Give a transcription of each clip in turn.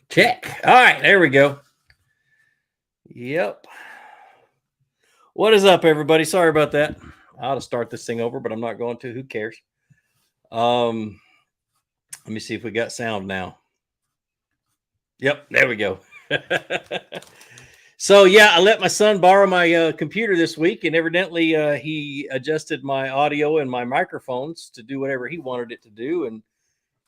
Check. All right, there we go. Yep. What is up, everybody? Sorry about that. I ought to start this thing over, but I'm not going to. Who cares? Let me see if we got sound now. Yep, there we go. So yeah, I let my son borrow my computer this week, and evidently he adjusted my audio and my microphones to do whatever he wanted it to do. And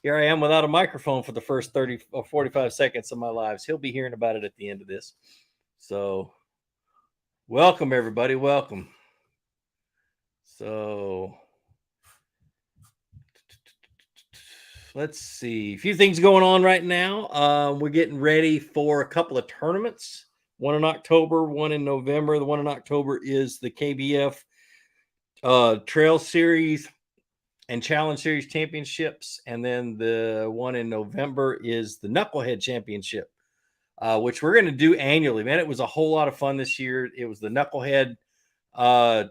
here I am without a microphone for the first 30 or 45 seconds of my lives. He'll be hearing about it at the end of this. So welcome, everybody. Welcome. So let's see. A few things going on right now. We're getting ready for a couple of tournaments. One in October, one in November. The one in October is the KBF Trail Series and Challenge Series Championships. And then the one in November is the Knucklehead Championship, which we're going to do annually. Man, it was a whole lot of fun this year. It was the Knucklehead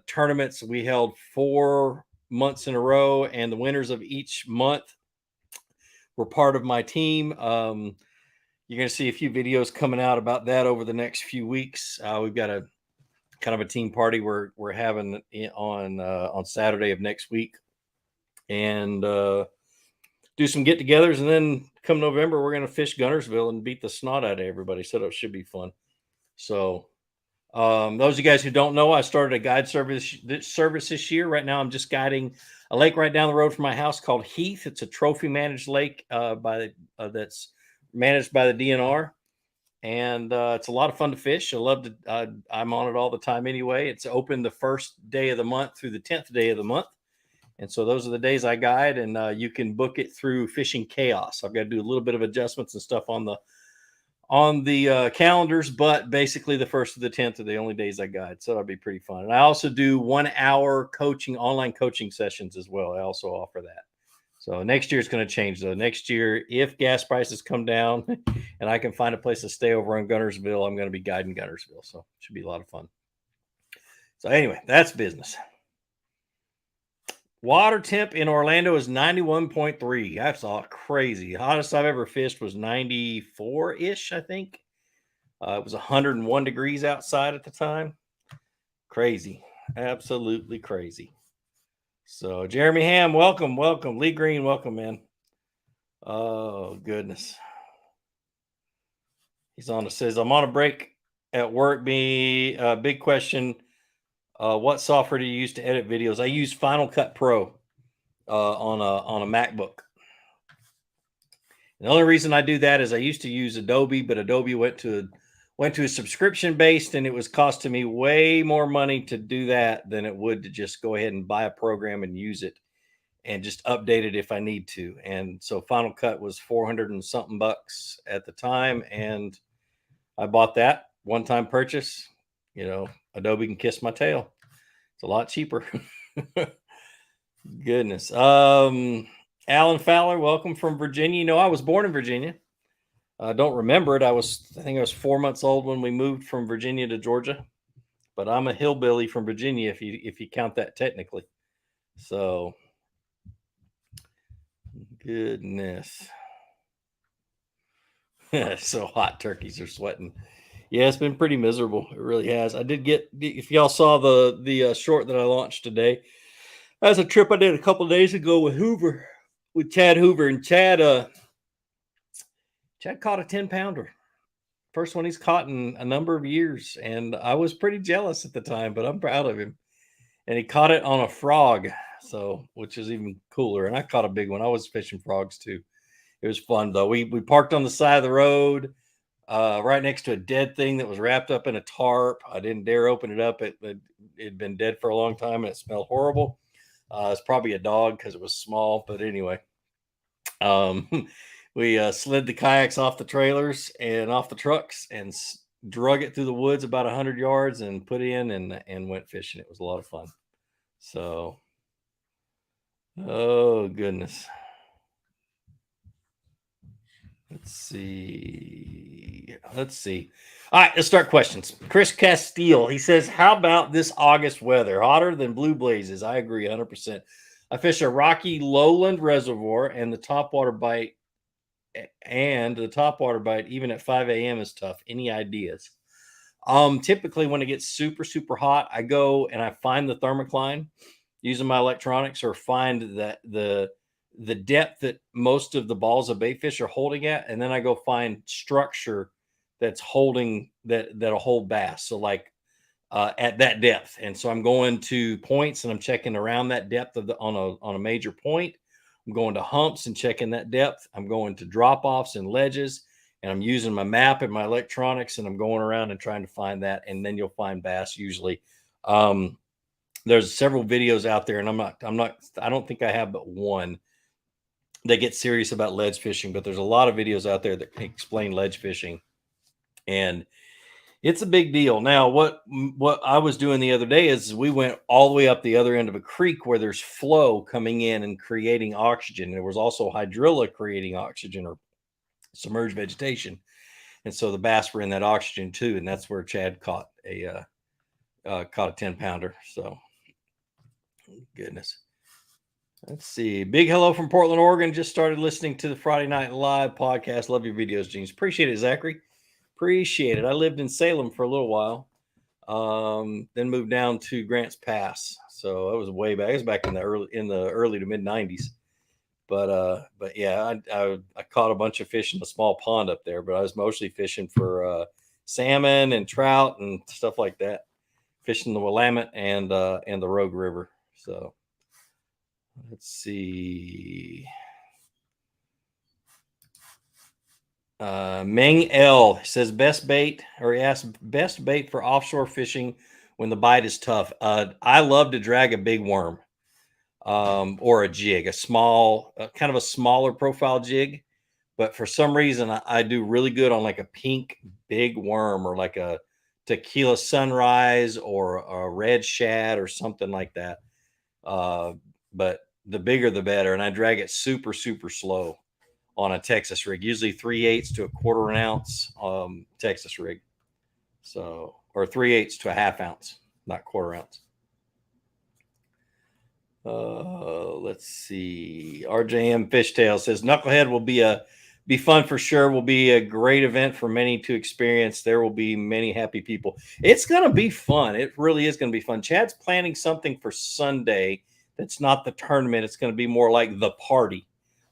tournaments. We held 4 months in a row, and the winners of each month were part of my team. You're going to see a few videos coming out about that over the next few weeks. We've got a kind of a team party we're having on Saturday of next week, and do some get-togethers, and then come November we're going to fish Guntersville and beat the snot out of everybody. So it should be fun. So those of you guys who don't know, I started a guide service this year. Right now I'm just guiding a lake right down the road from my house called Heath. It's a trophy managed lake that's managed by the DNR, and it's a lot of fun to fish. I love to. I'm on it all the time anyway. It's open the first day of the month through the 10th day of the month, and so those are the days I guide. And you can book it through Fishing Chaos. I've got to do a little bit of adjustments and stuff on the calendars, but basically the 1st to the 10th are the only days I guide, so that'll be pretty fun. And I also do 1 hour online coaching sessions as well. I also offer that. So next year it's going to change, though. Next year, if gas prices come down and I can find a place to stay over in Guntersville, I'm going to be guiding Guntersville. So it should be a lot of fun. So anyway, that's business. Water temp in Orlando is 91.3. That's all crazy. Hottest I've ever fished was 94-ish, I think. It was 101 degrees outside at the time. Crazy. Absolutely crazy. So Jeremy Ham, welcome. Lee Green, welcome, man. Oh, goodness. He's on. It says, I'm on a break at work. Big question. What software do you use to edit videos? I use Final Cut Pro on a MacBook. And the only reason I do that is I used to use Adobe, but Adobe went to a subscription based, and it was costing me way more money to do that than it would to just go ahead and buy a program and use it and just update it if I need to. And so Final Cut was 400 and something bucks at the time, and I bought that one-time purchase. Adobe can kiss my tail. It's a lot cheaper. Goodness. Alan Fowler, welcome from Virginia. I was born in Virginia. I don't remember it. I think I was 4 months old when we moved from Virginia to Georgia, but I'm a hillbilly from Virginia if you count that technically. So, goodness. So hot, turkeys are sweating. Yeah, it's been pretty miserable. It really has. I did get, if y'all saw the short that I launched today, that's a trip I did a couple of days ago with Chad Hoover, and Chad caught a 10-pounder. First one he's caught in a number of years, and I was pretty jealous at the time, but I'm proud of him. And he caught it on a frog, which is even cooler. And I caught a big one. I was fishing frogs too. It was fun though. We parked on the side of the road, right next to a dead thing that was wrapped up in a tarp. I didn't dare open it up. It had been dead for a long time, and it smelled horrible. It's probably a dog because it was small, but anyway. We slid the kayaks off the trailers and off the trucks and drug it through the woods about 100 yards and put in and went fishing. It was a lot of fun. So, oh goodness. Let's see. All right, let's start questions. Chris Castile, he says, how about this August weather? Hotter than blue blazes. I agree 100%. I fish a rocky lowland reservoir, and the topwater bite and the topwater bite, even at 5 a.m., is tough. Any ideas? Typically when it gets super, super hot, I go and I find the thermocline using my electronics, or find that the depth that most of the balls of bait fish are holding at, and then I go find structure that's holding that'll hold bass. So like at that depth, and so I'm going to points and I'm checking around that depth of the on a major point. I'm going to humps and checking that depth. I'm going to drop offs and ledges, and I'm using my map and my electronics, and I'm going around and trying to find that, and then you'll find bass usually. There's several videos out there, and I don't think I have but one that gets serious about ledge fishing, but there's a lot of videos out there that explain ledge fishing, and it's a big deal. Now, what I was doing the other day is we went all the way up the other end of a creek where there's flow coming in and creating oxygen. There was also hydrilla creating oxygen, or submerged vegetation, and so the bass were in that oxygen too, and that's where Chad caught a 10-pounder. So, goodness. Let's see. Big hello from Portland, Oregon. Just started listening to the Friday Night Live podcast. Love your videos, James. Appreciate it, Zachary. Appreciate it. I lived in Salem for a little while. Then moved down to Grants Pass. So that was way back. It was back in the early to mid 90s. But yeah, I caught a bunch of fish in a small pond up there, but I was mostly fishing for salmon and trout and stuff like that. Fishing the Willamette and the Rogue River. So let's see. Meng L says best bait, or he asked best bait for offshore fishing when the bite is tough. I love to drag a big worm, or a jig, a small, kind of a smaller profile jig. But for some reason, I do really good on like a pink big worm, or like a tequila sunrise, or a red shad, or something like that. But the bigger the better, and I drag it super, super slow on a Texas rig, usually 3/8 to a quarter an ounce Texas rig. So, or 3/8 to a half ounce, not quarter ounce. Let's see. RJM Fishtail says Knucklehead will be fun for sure. Will be a great event for many to experience. There will be many happy people. It's going to be fun. It really is going to be fun. Chad's planning something for Sunday that's not the tournament. It's going to be more like the party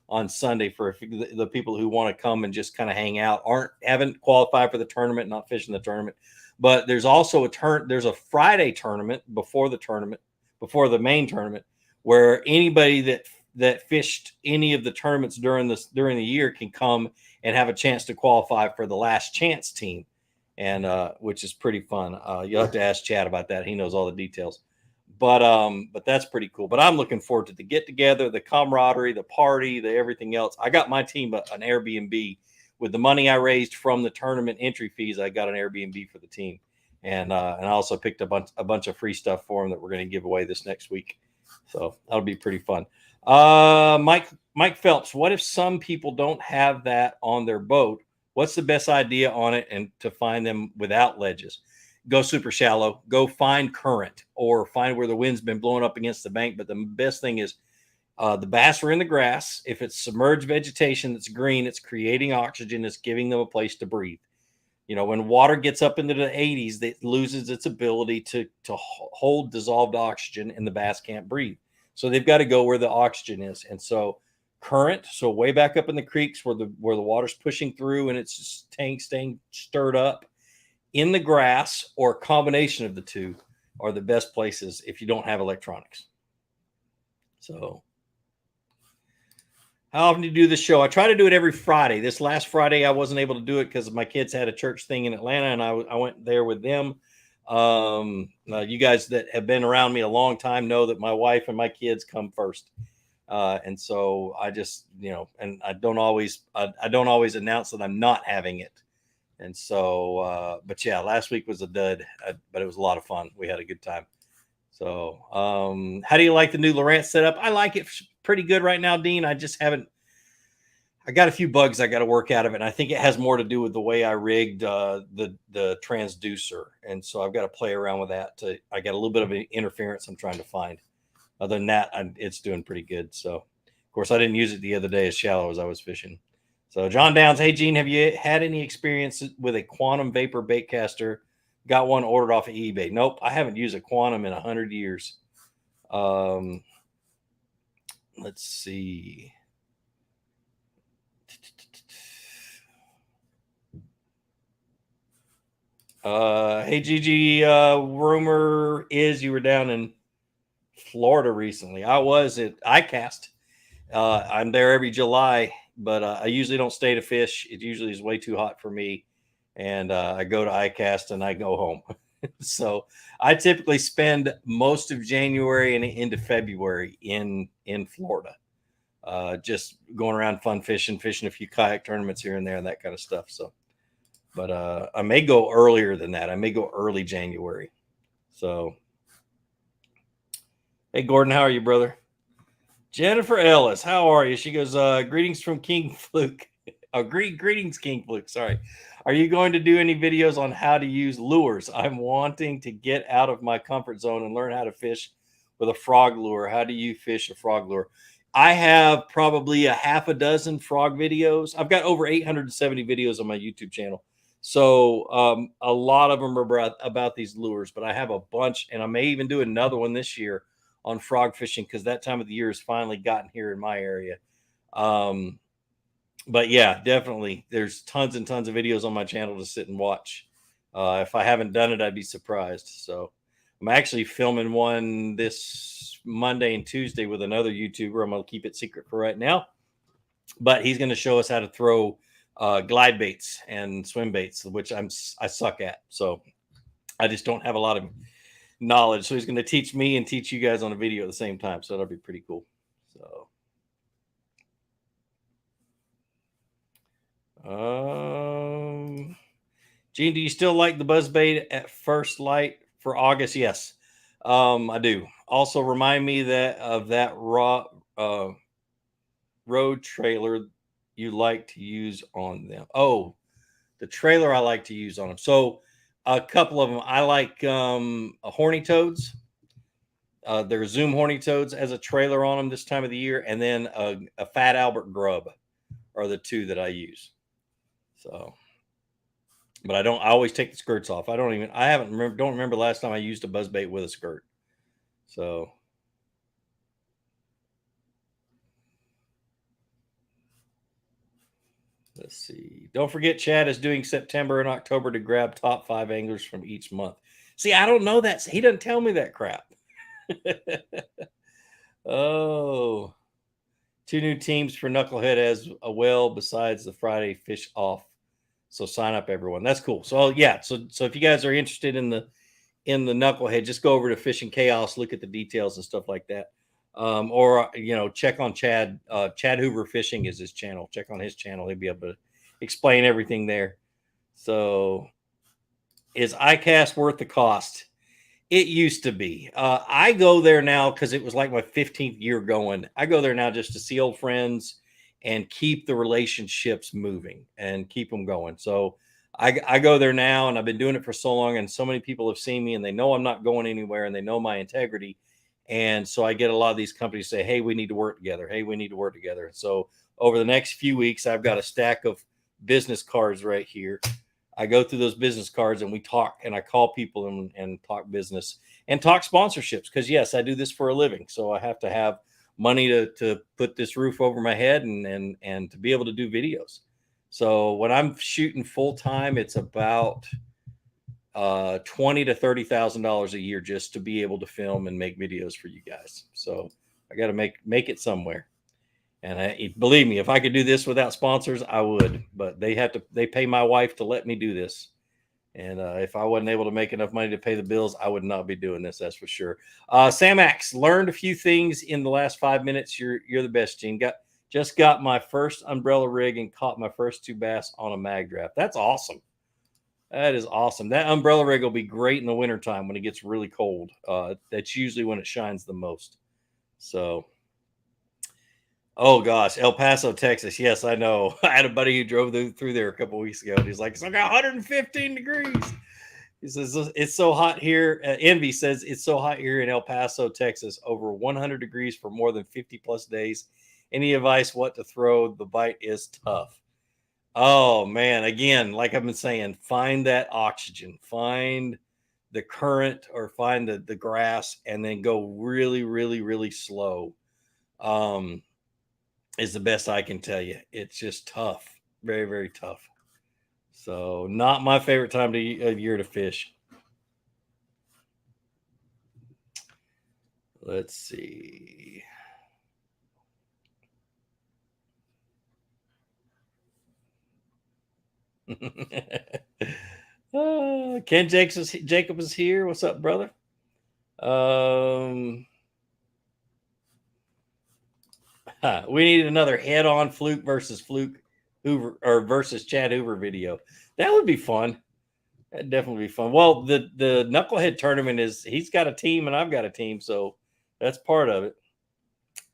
on Sunday for the people who want to come and just kind of hang out, haven't qualified for the tournament, not fishing the tournament. But there's also there's a Friday tournament before the main tournament, where anybody that fished any of the tournaments during the year can come and have a chance to qualify for the last chance team, and which is pretty fun. You'll have to ask Chad about that. He knows all the details. But that's pretty cool. But I'm looking forward to the get together, the camaraderie, the party, the everything else. I got my team an Airbnb with the money I raised from the tournament entry fees. I got an Airbnb for the team, and I also picked a bunch of free stuff for them that we're going to give away this next week. So that'll be pretty fun. Mike Phelps, what if some people don't have that on their boat? What's the best idea on it and to find them without ledges? Go super shallow, go find current, or find where the wind's been blowing up against the bank. But the best thing is the bass are in the grass. If it's submerged vegetation that's green, it's creating oxygen. It's giving them a place to breathe. You know, when water gets up into the 80s, it loses its ability to hold dissolved oxygen, and the bass can't breathe. So they've got to go where the oxygen is. And so current, so way back up in the creeks where the water's pushing through and it's just staying stirred up, in the grass, or a combination of the two, are the best places if you don't have electronics. So how often do you do this show? I try to do it every Friday. This last Friday, I wasn't able to do it because my kids had a church thing in Atlanta, and I went there with them. You guys that have been around me a long time know that my wife and my kids come first. And so I just, and I don't always announce that I'm not having it. And so, but yeah, last week was a dud, but it was a lot of fun. We had a good time. So, how do you like the new Lowrance setup? I like it pretty good right now, Dean. I just haven't. I got a few bugs I got to work out of it, and I think it has more to do with the way I rigged the transducer, and so I've got to play around with that. I got a little bit of an interference I'm trying to find. Other than that, it's doing pretty good. So, of course, I didn't use it the other day as shallow as I was fishing. So John Downs, hey Gene, have you had any experience with a quantum vapor bait caster? Got one ordered off of eBay. Nope, I haven't used a quantum in 100 years. Let's see. Hey Gigi, rumor is you were down in Florida recently. I was at ICAST. I'm there every July, but I usually don't stay to fish. It usually is way too hot for me, and I go to ICAST and I go home. So I typically spend most of January and into February in Florida, just going around fun fishing a few kayak tournaments here and there, and that kind of stuff. So, but I may go earlier than that. I may go early January. So, hey Gordon, how are you, brother? Jennifer Ellis, how are you? She goes, greetings from King Fluke. Oh, greetings, King Fluke. Sorry. Are you going to do any videos on how to use lures? I'm wanting to get out of my comfort zone and learn how to fish with a frog lure. How do you fish a frog lure? I have probably a half a dozen frog videos. I've got over 870 videos on my YouTube channel. So a lot of them are about these lures, but I have a bunch, and I may even do another one this year on frog fishing because that time of the year has finally gotten here in my area. But yeah, definitely there's tons and tons of videos on my channel to sit and watch. If I haven't done it, I'd be surprised. So I'm actually filming one this Monday and Tuesday with another YouTuber. I'm going to keep it secret for right now, but he's going to show us how to throw glide baits and swim baits, which I suck at. So I just don't have a lot of knowledge. So he's going to teach me and teach you guys on a video at the same time. So that'll be pretty cool. So, Gene, do you still like the buzzbait at first light for August? Yes, I do. Also, remind me of that road trailer you like to use on them. Oh, the trailer I like to use on them. So a couple of them. I like horny toads. There are Zoom horny toads as a trailer on them this time of the year, and then a Fat Albert grub are the two that I use. So, but I always take the skirts off. I don't remember last time I used a buzzbait with a skirt. So, let's see. Don't forget, Chad is doing September and October to grab top 5 anglers from each month. See, I don't know that. He doesn't tell me that crap. Oh, 2 new teams for Knucklehead as well besides the Friday fish off. So sign up, everyone. That's cool. So yeah, so if you guys are interested in the Knucklehead, just go over to Fishing Chaos, look at the details and stuff like that. Or check on Chad. Chad Hoover Fishing is his channel. Check on his channel. He'll be able to explain everything there. So, is iCast worth the cost? It used to be. I go there now because it was like my 15th year going. I go there now just to see old friends and keep the relationships moving and keep them going. So I go there now, and I've been doing it for so long, and so many people have seen me, and they know I'm not going anywhere, and they know my integrity. And so I get a lot of these companies say, hey, we need to work together. Hey, we need to work together. So over the next few weeks, I've got a stack of business cards right here. I go through those business cards and we talk, and I call people and talk business and talk sponsorships. Because yes, I do this for a living. So I have to have money to put this roof over my head and to be able to do videos. So when I'm shooting full time, it's about $20,000 to $30,000 a year just to be able to film and make videos for you guys. So I got to make it somewhere. And believe me, if I could do this without sponsors, I would. But they pay my wife to let me do this. And if I wasn't able to make enough money to pay the bills, I would not be doing this. That's for sure. Sam Axe, learned a few things in the last 5 minutes. You're the best, Gene. Just got my first umbrella rig and caught my first 2 bass on a mag draft. That's awesome. That is awesome. That umbrella rig will be great in the wintertime when it gets really cold. That's usually when it shines the most. So. Oh gosh, El Paso, Texas. Yes, I know. I had a buddy who drove through there a couple weeks ago, and he's like, "It's like 115 degrees." He says it's so hot here. Envy says it's so hot here in El Paso, Texas, over 100 degrees for more than 50 plus days. Any advice what to throw? The bite is tough. Oh man, again, like I've been saying, find that oxygen, find the current or find the grass and then go really, really, really slow. Um, is the best I can tell you. It's just tough. Very, very tough. So not my favorite time of year to fish. Let's see. Ken Jacob is here. What's up, brother? Um, we need another head-on Fluke versus Fluke Hoover or versus Chad Hoover video. That would be fun. That'd definitely be fun. Well, the knucklehead tournament is he's got a team and I've got a team, so that's part of it.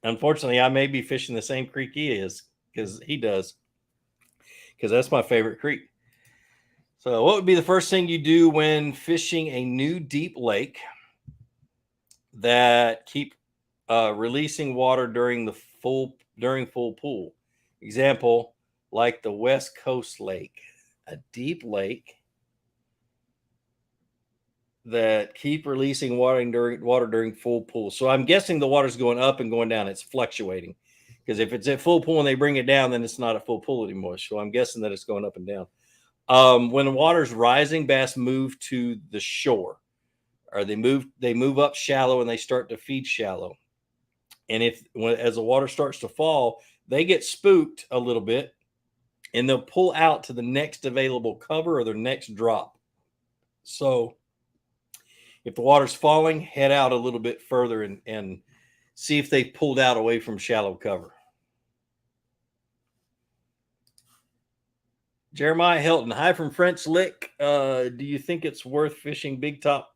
Unfortunately, I may be fishing the same creek he is because he does, because that's my favorite creek. So, what would be the first thing you do when fishing a new deep lake that keep releasing water during full pool? Example, like the West Coast Lake, a deep lake that keep releasing water during full pool. So I'm guessing the water's going up and going down. It's fluctuating, because if it's at full pool and they bring it down, then it's not at full pool anymore. So I'm guessing that it's going up and down. When the water's rising, bass move to the shore, or they move up shallow and they start to feed shallow. And as the water starts to fall, they get spooked a little bit and they'll pull out to the next available cover or their next drop. So if the water's falling, head out a little bit further and see if they pulled out away from shallow cover. Jeremiah Hilton, hi from French Lick. Do you think it's worth fishing big top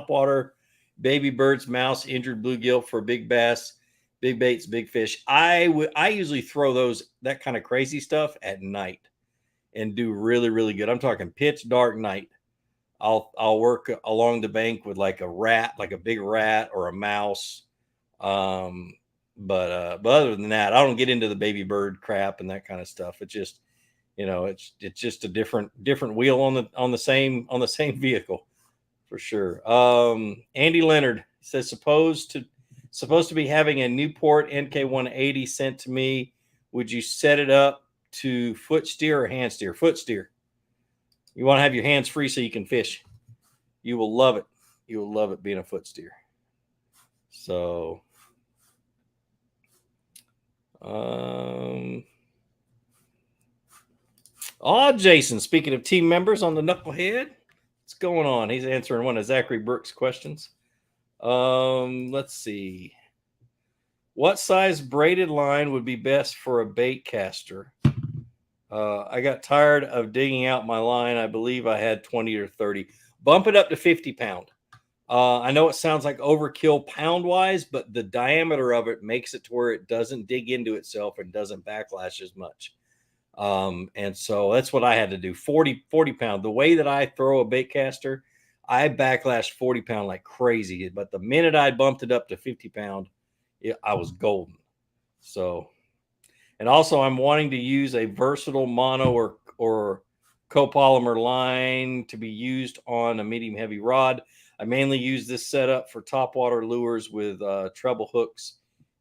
water, baby birds, mouse, injured bluegill for big bass, big baits, big fish? I usually throw that kind of crazy stuff at night and do really, really good. I'm talking pitch dark night. I'll work along the bank with like a big rat or a mouse. But other than that, I don't get into the baby bird crap and that kind of stuff. It's just, it's just a different wheel on the same vehicle for sure. Andy Leonard says supposed to be having a Newport NK 180 sent to me. Would you set it up to foot steer or hand steer? Foot steer. You want to have your hands free so you can fish. You will love it. You will love it being a foot steer. So, Jason, speaking of team members on the Knucklehead, what's going on? He's answering one of Zachary Burke's questions. Let's see. What size braided line would be best for a bait caster? I got tired of digging out my line. I believe I had 20 or 30. Bump it up to 50 pound. I know it sounds like overkill pound wise, but the diameter of it makes it to where it doesn't dig into itself and doesn't backlash as much. And so that's what I had to do. 40 pound. The way that I throw a bait caster, I backlash 40 pound like crazy. But the minute I bumped it up to 50 pound, I was golden. So, and also I'm wanting to use a versatile mono or copolymer line to be used on a medium heavy rod. I mainly use this setup for topwater lures with treble hooks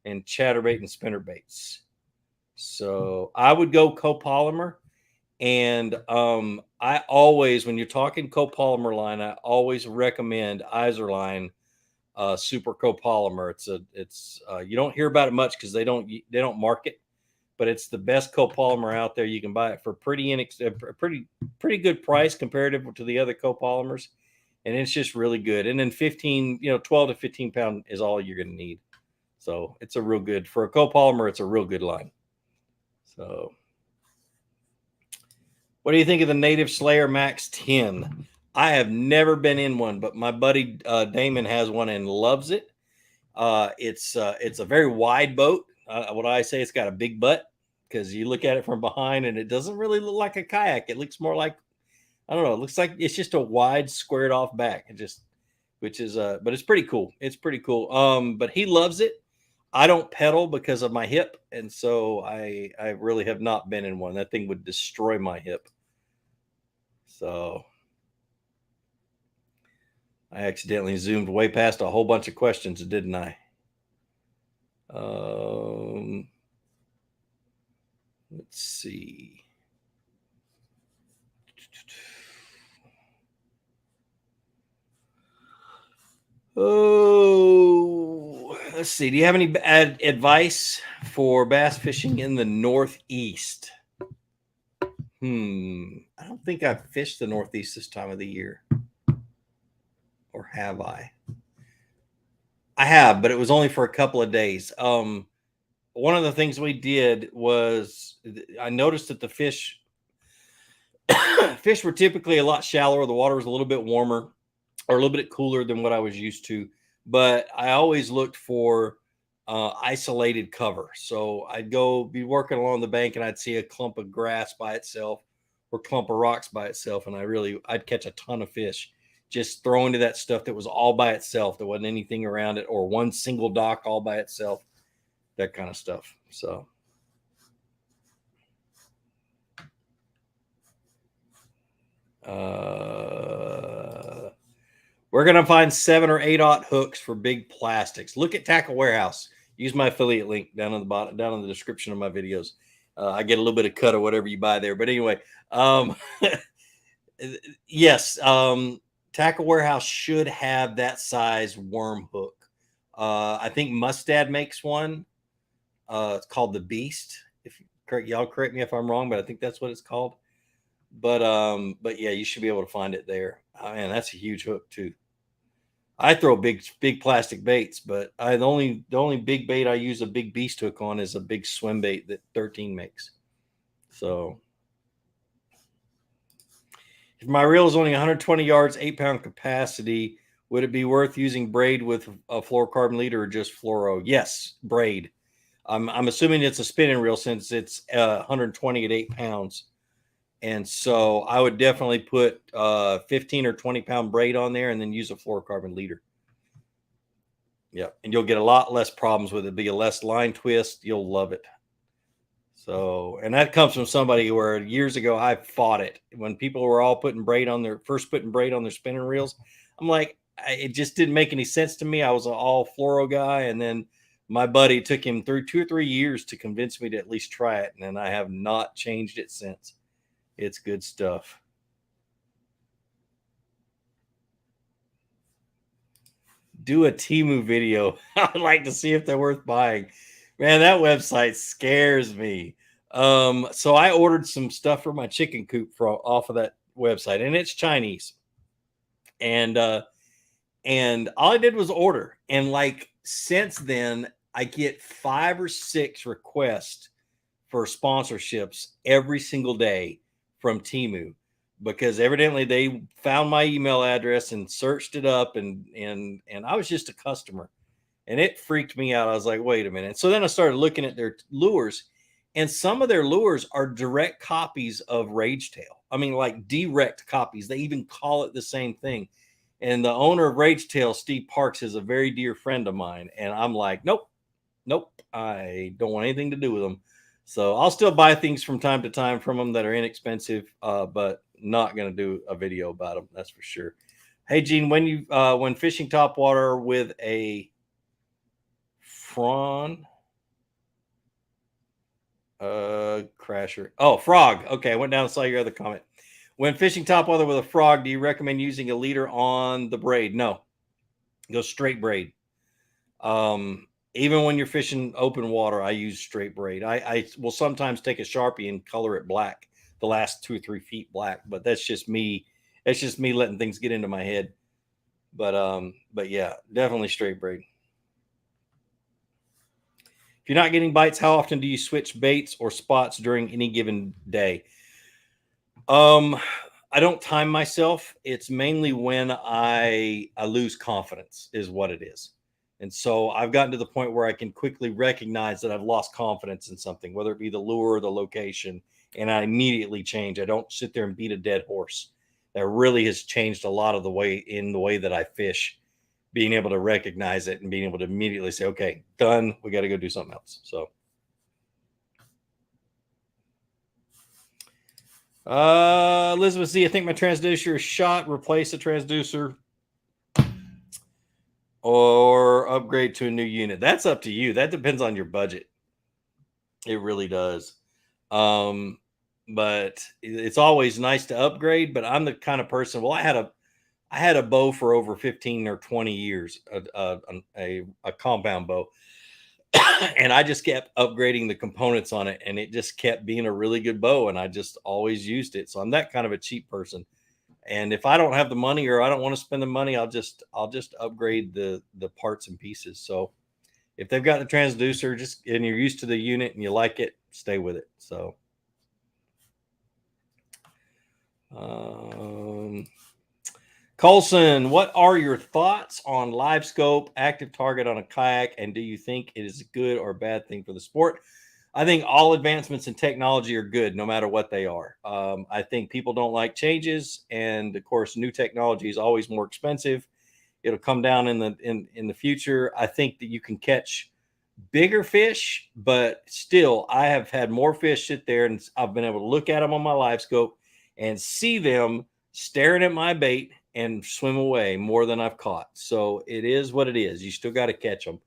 and chatterbait and spinner baits. So I would go copolymer. And I always, when you're talking copolymer line, I always recommend Izerline super copolymer. It's you don't hear about it much because they don't mark it, but it's the best copolymer out there. You can buy it for pretty good price comparative to the other copolymers, and it's just really good. And then 12 to 15 pound is all you're going to need. So it's a real good for a copolymer. It's a real good line. So, what do you think of the Native Slayer Max 10? I have never been in one, but my buddy Damon has one and loves it. It's a very wide boat. What I say, it's got a big butt because you look at it from behind and it doesn't really look like a kayak. It looks more like, I don't know. It looks like it's just a wide squared off back. But it's pretty cool. It's pretty cool. But he loves it. I don't pedal because of my hip, and so I really have not been in one. That thing would destroy my hip. So I accidentally zoomed way past a whole bunch of questions, didn't I? Um, let's see. Oh, let's see. Do you have any advice for bass fishing in the Northeast? I don't think I've fished the Northeast this time of the year. Or have I? I have, but it was only for a couple of days. One of the things we did was I noticed that the fish were typically a lot shallower. The water was a little bit warmer or a little bit cooler than what I was used to. But I always looked for isolated cover. So I'd go be working along the bank and I'd see a clump of grass by itself or clump of rocks by itself. And I'd catch a ton of fish just throwing to that stuff that was all by itself. There wasn't anything around it or one single dock all by itself, that kind of stuff. So. We're going to find 7 or 8/0 hooks for big plastics. Look at Tackle Warehouse. Use my affiliate link down on the bottom, down in the description of my videos. I get a little bit of cut of whatever you buy there. But anyway, yes, Tackle Warehouse should have that size worm hook. I think Mustad makes one. It's called the Beast. If y'all correct me if I'm wrong, but I think that's what it's called. But yeah, you should be able to find it there. Oh, man, that's a huge hook too. I throw big plastic baits, but the only big bait I use a big beast hook on is a big swim bait that 13 makes. So if my reel is only 120 yards, 8-pound capacity, would it be worth using braid with a fluorocarbon leader or just fluoro? Yes, braid. I'm assuming it's a spinning reel since it's 120 at 8 pounds. And so I would definitely put 15 or 20-pound braid on there and then use a fluorocarbon leader. Yeah. And you'll get a lot less problems with it. Be a less line twist. You'll love it. So, and that comes from somebody where years ago I fought it when people were all putting braid on their spinning reels. I'm like, it just didn't make any sense to me. I was an all fluoro guy. And then my buddy took him through 2 or 3 years to convince me to at least try it. And I have not changed it since. It's good stuff. Do a Temu video. I would like to see if they're worth buying. Man, that website scares me. So I ordered some stuff for my chicken coop off of that website, and it's Chinese. And all I did was order. And like since then, I get 5 or 6 requests for sponsorships every single day from Temu, because evidently they found my email address and searched it up, and I was just a customer, and it freaked me out. I was like, wait a minute. So then I started looking at their lures, and some of their lures are direct copies of Rage Tail. I mean, like direct copies. They even call it the same thing. And the owner of Rage Tail, Steve Parks, is a very dear friend of mine. And I'm like, nope, I don't want anything to do with them. So I'll still buy things from time to time from them that are inexpensive, but not going to do a video about them. That's for sure. Hey, Gene, when fishing topwater with a frog, crasher. Oh, frog. Okay, I went down and saw your other comment. When fishing topwater with a frog, do you recommend using a leader on the braid? No, go straight braid. Even when you're fishing open water, I use straight braid. I will sometimes take a Sharpie and color it black, the last 2 or 3 feet black, but that's just me. It's just me letting things get into my head. But yeah, definitely straight braid. If you're not getting bites, how often do you switch baits or spots during any given day? I don't time myself. It's mainly when I lose confidence is what it is. And so I've gotten to the point where I can quickly recognize that I've lost confidence in something, whether it be the lure or the location, and I immediately change. I don't sit there and beat a dead horse. That really has changed a lot of the way that I fish, being able to recognize it and being able to immediately say, okay, done. We got to go do something else. So, Elizabeth Z, I think my transducer is shot. Replace the transducer or upgrade to a new unit. That's up to you. That depends on your budget. It really does. But it's always nice to upgrade. But I'm the kind of person. Well, I had a bow for over 15 or 20 years, a compound bow, and I just kept upgrading the components on it, and it just kept being a really good bow, and I just always used it. So I'm that kind of a cheap person. And if I don't have the money or I don't want to spend the money, I'll just upgrade the parts and pieces. So if they've got the transducer, just and you're used to the unit and you like it, stay with it. So Colson, what are your thoughts on live scope, active target on a kayak, and do you think it is a good or bad thing for the sport? I think all advancements in technology are good, no matter what they are. I think people don't like changes, and of course, new technology is always more expensive. It'll come down in the future. I think that you can catch bigger fish, but still, I have had more fish sit there, and I've been able to look at them on my live scope and see them staring at my bait and swim away more than I've caught. So it is what it is. You still got to catch them.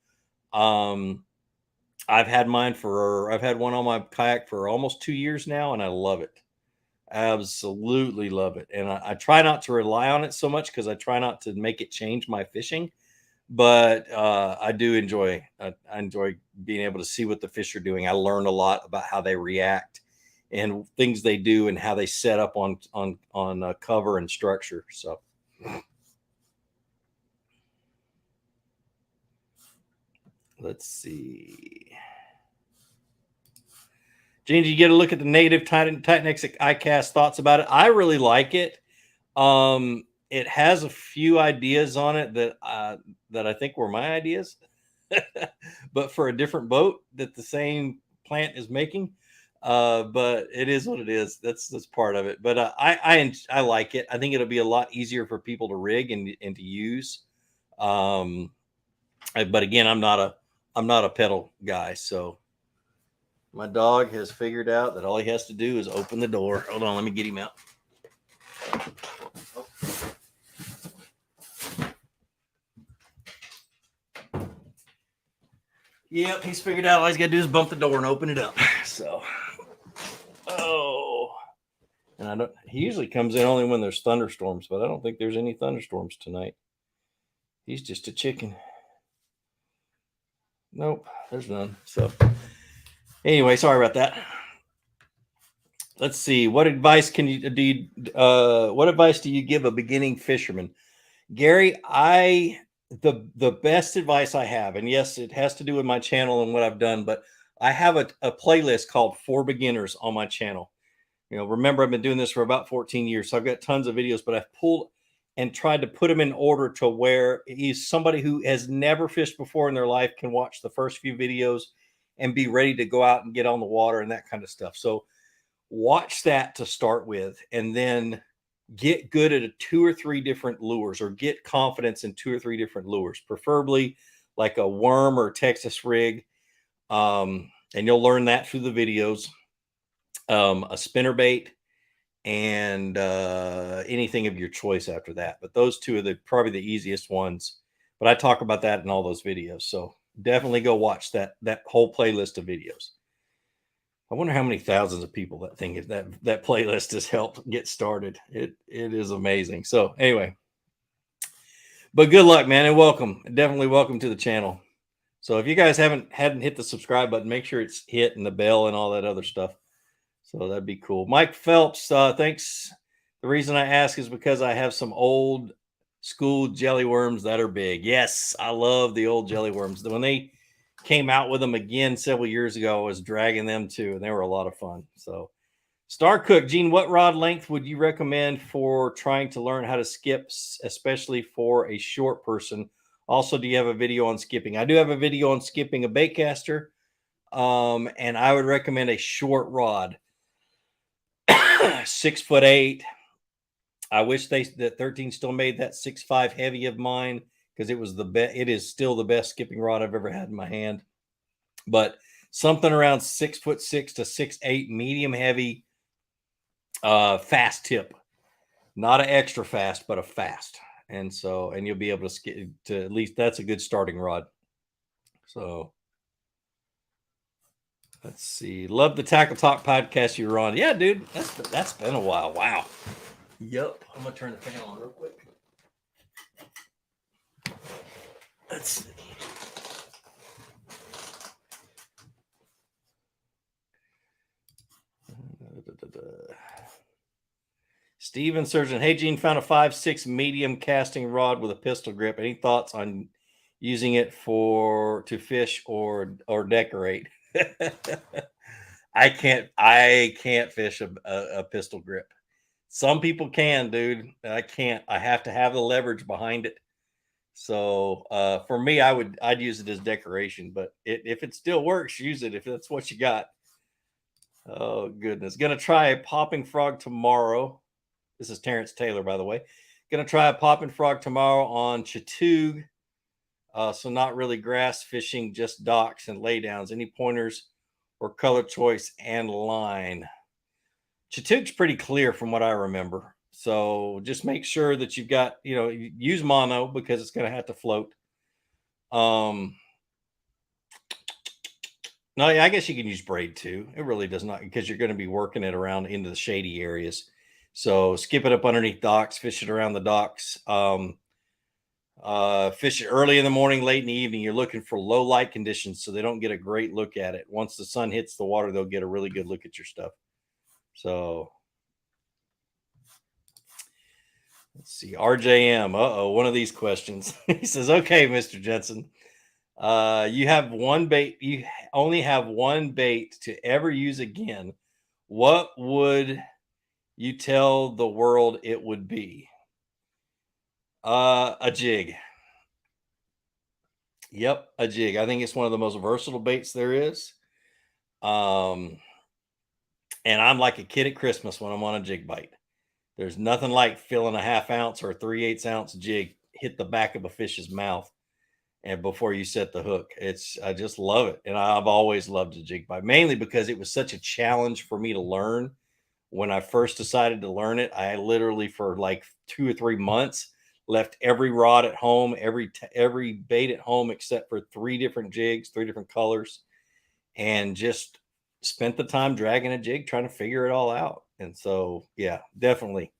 I've had one on my kayak for almost 2 years now, and I love it. Absolutely love it. And I try not to rely on it so much because I try not to make it change my fishing. But I do enjoy. I enjoy being able to see what the fish are doing. I learned a lot about how they react and things they do and how they set up on cover and structure. So. Let's see. Gene, did you get a look at the native Titanx iCast thoughts about it? I really like it. It has a few ideas on it that I think were my ideas, but for a different boat that the same plant is making. But it is what it is. That's part of it. But I like it. I think it'll be a lot easier for people to rig and to use. But again, I'm not a pedal guy, so my dog has figured out that all he has to do is open the door. Hold on, let me get him out. Yep, he's figured out all he's got to do is bump the door and open it up. So, and he usually comes in only when there's thunderstorms, but I don't think there's any thunderstorms tonight. He's just a chicken. Nope, there's none. So, anyway, sorry about that. Let's see. What advice what advice do you give a beginning fisherman? Gary, the best advice I have, and yes, it has to do with my channel and what I've done, but I have a playlist called For Beginners on my channel. Remember, I've been doing this for about 14 years, so I've got tons of videos, but I've pulled and tried to put them in order to where he's somebody who has never fished before in their life can watch the first few videos and be ready to go out and get on the water and that kind of stuff. So watch that to start with, and then get good at 2 or 3 different lures, or get confidence in 2 or 3 different lures, preferably like a worm or Texas rig. And you'll learn that through the videos. A spinner bait, and anything of your choice after that. But those 2 are probably the easiest ones. But I talk about that in all those videos. So definitely go watch that whole playlist of videos. I wonder how many thousands of people that playlist has helped get started. It is amazing. So anyway, but good luck, man, and welcome. Definitely welcome to the channel. So if you guys hadn't hit the subscribe button, make sure it's hit, and the bell and all that other stuff. So that'd be cool. Mike Phelps, thanks. The reason I ask is because I have some old school jelly worms that are big. Yes, I love the old jelly worms. When they came out with them again several years ago, I was dragging them too, and they were a lot of fun. So Star Cook, Gene, what rod length would you recommend for trying to learn how to skip, especially for a short person? Also, do you have a video on skipping? I do have a video on skipping a baitcaster, and I would recommend a short rod. 6'8". I wish that 13 still made that 6'5" heavy of mine, because it was the best. It is still the best skipping rod I've ever had in my hand. But something around 6'6" to 6'8", medium heavy, fast tip, not an extra fast, but a fast. And so, and you'll be able to skip to at least that's a good starting rod. So let's see. Love the Tackle Talk podcast you were on. Yeah, dude, that's been a while. Wow. Yep. I'm gonna turn the fan on real quick. Let's see. Steven Surgeon. Hey, Gene, found a 5'6" medium casting rod with a pistol grip. Any thoughts on using it to fish or decorate? I can't fish a pistol grip. Some people can, dude. I can't. I have to have the leverage behind it. So for me, I'd use it as decoration. But if it still works, use it if that's what you got. Oh goodness. Gonna try a popping frog tomorrow. This is Terrence Taylor, by the way. Gonna try a popping frog tomorrow on Chatoog. So not really grass fishing, just docks and laydowns. Any pointers or color choice and line? Chatoog's pretty clear from what I remember. So just make sure that you've got, use mono because it's going to have to float. No, yeah, I guess you can use braid too. It really does not, because you're going to be working it around into the shady areas. So skip it up underneath docks, fish it around the docks. Fish it early in the morning, late in the evening. You're looking for low light conditions so they don't get a great look at it. Once the sun hits the water, they'll get a really good look at your stuff. So let's see. RJM. One of these questions. He says, okay, Mr. Jensen, you have one bait. You only have one bait to ever use again. What would you tell the world it would be? A jig. Yep, a jig. I think it's one of the most versatile baits there is. And I'm like a kid at Christmas when I'm on a jig bite. There's nothing like feeling a 1/2 ounce or a 3/8 ounce jig hit the back of a fish's mouth, and before you set the hook. I just love it, and I've always loved a jig bite, mainly because it was such a challenge for me to learn. When I first decided to learn it, I literally for like 2 or 3 months left every rod at home, every bait at home except for 3 different jigs, 3 different colors, and just spent the time dragging a jig trying to figure it all out. And so, yeah, definitely.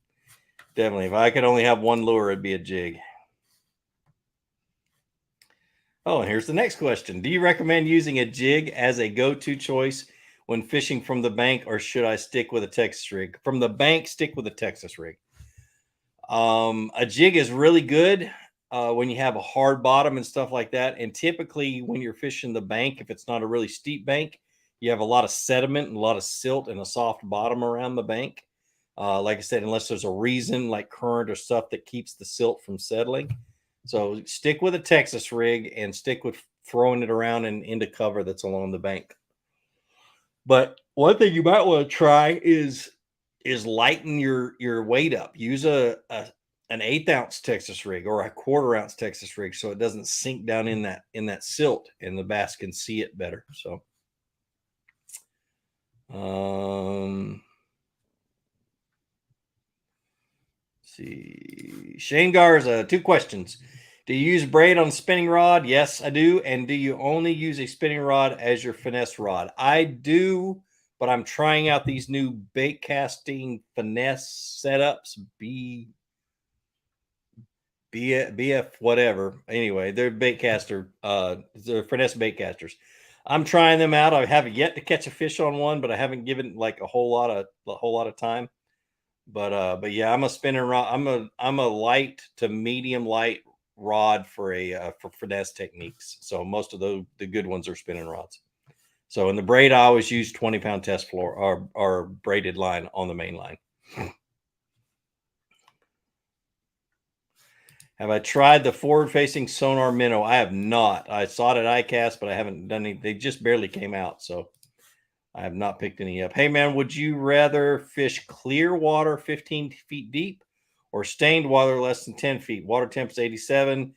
If I could only have one lure, it'd be a jig. Oh, and here's the next question. Do you recommend using a jig as a go-to choice when fishing from the bank, or should I stick with a Texas rig? From the bank, stick with a Texas rig. A jig is really good when you have a hard bottom and stuff like that. And typically when you're fishing the bank, if it's not a really steep bank, you have a lot of sediment and a lot of silt and a soft bottom around the bank. Like I said, unless there's a reason like current or stuff that keeps the silt from settling. So stick with a Texas rig and stick with throwing it around and into cover that's along the bank. But one thing you might want to try is lighten your weight up. Use an 1/8 ounce Texas rig or a 1/4 ounce Texas rig so it doesn't sink down in that silt and the bass can see it better. So see. Shane Garza, 2 questions. Do you use braid on a spinning rod? Yes, I do. And do you only use a spinning rod as your finesse rod? I do, but I'm trying out these new bait casting finesse setups. BF whatever. Anyway, they're bait caster. They're finesse bait casters. I'm trying them out. I haven't yet to catch a fish on one, but I haven't given like a whole lot of time. But yeah, I'm a spinning rod. I'm a light to medium light rod for finesse techniques. So most of the good ones are spinning rods. So in the braid, I always use 20-pound test floor or braided line on the main line. Have I tried the forward-facing sonar minnow? I have not. I saw it at iCast, but I haven't done any. They just barely came out, so I have not picked any up. Hey, man, would you rather fish clear water 15 feet deep or stained water less than 10 feet? Water temp is 87.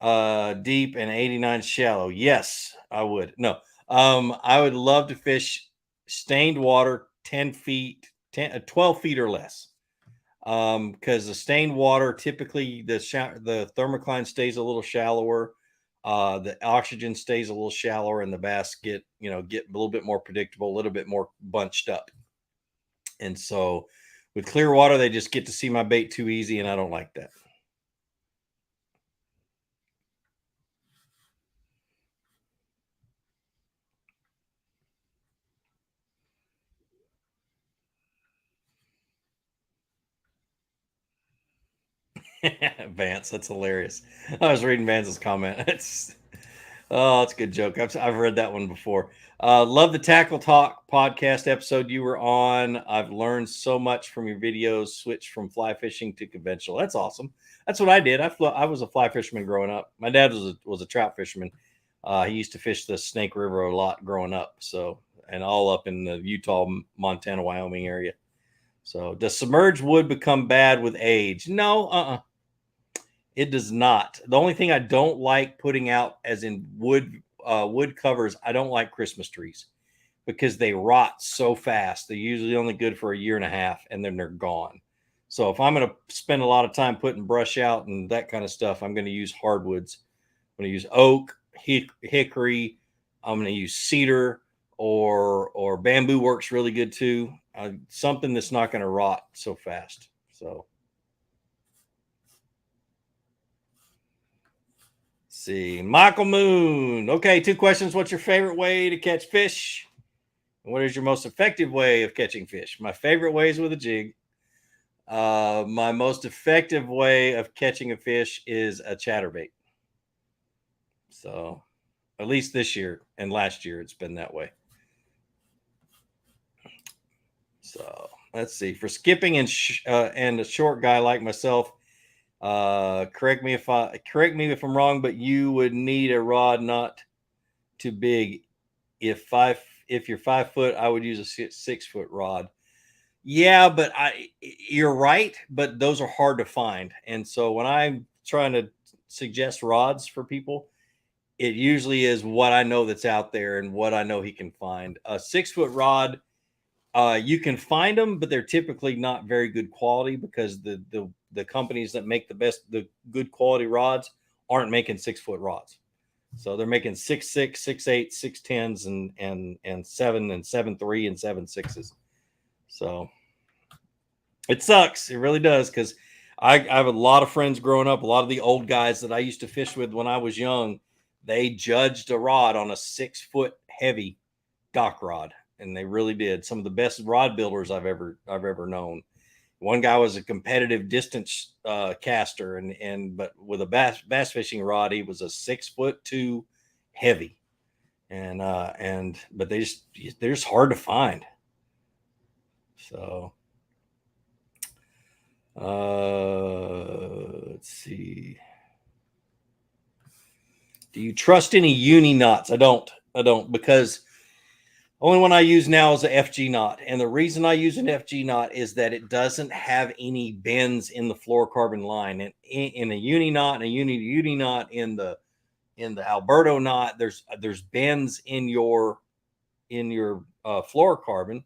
deep and 89 shallow. Yes, I would. No, I would love to fish stained water 10 feet, 12 feet or less. Because the stained water typically the thermocline stays a little shallower, the oxygen stays a little shallower, and the bass get a little bit more predictable, a little bit more bunched up. And so, with clear water, they just get to see my bait too easy, and I don't like that. Vance, that's hilarious. I was reading Vance's comment. It's a good joke. I've read that one before. Love the Tackle Talk podcast episode you were on. I've learned so much from your videos. Switched from fly fishing to conventional. That's awesome. That's what I did. I was a fly fisherman growing up. My dad was a trout fisherman. He used to fish the Snake River a lot growing up. So, and all up in the Utah, Montana, Wyoming area. So, does submerged wood become bad with age? No, it does not. The only thing I don't like putting out, as in wood covers, I don't like Christmas trees because they rot so fast. They're usually only good for a year and a half, and then they're gone. So if I'm going to spend a lot of time putting brush out and that kind of stuff, I'm going to use hardwoods. I'm going to use oak, hickory. I'm going to use cedar, or bamboo works really good too. Something that's not going to rot so fast. So. See, Michael Moon. Okay, 2 questions. What's your favorite way to catch fish? What is your most effective way of catching fish? My favorite way is with a jig. My most effective way of catching a fish is a chatterbait. So, at least this year and last year, it's been that way. So, let's see. For skipping and a short guy like myself, correct me if I'm wrong, but you would need a rod not too big. If you're 5 foot, I would use a 6 foot rod. Yeah, but you're right, but those are hard to find. And so when I'm trying to suggest rods for people, it usually is what I know that's out there and what I know he can find. A 6 foot rod, you can find them, but they're typically not very good quality because the companies that make the good quality rods aren't making 6 foot rods. So they're making 6.6, 6.8, 6.10s, and 7 and 7.3 and 7.6s. So it sucks. It really does, because I have a lot of friends growing up. A lot of the old guys that I used to fish with when I was young, they judged a rod on a 6 foot heavy dock rod, and they really did. Some of the best rod builders I've ever known. One guy was a competitive distance caster, but with a bass fishing rod, he was a 6'2" heavy, but they're just hard to find. So, let's see. Do you trust any uni knots? I don't, because only one I use now is a FG knot. And the reason I use an FG knot is that it doesn't have any bends in the fluorocarbon line. And in a uni knot and a uni knot, in the Alberto knot, there's bends in your fluorocarbon.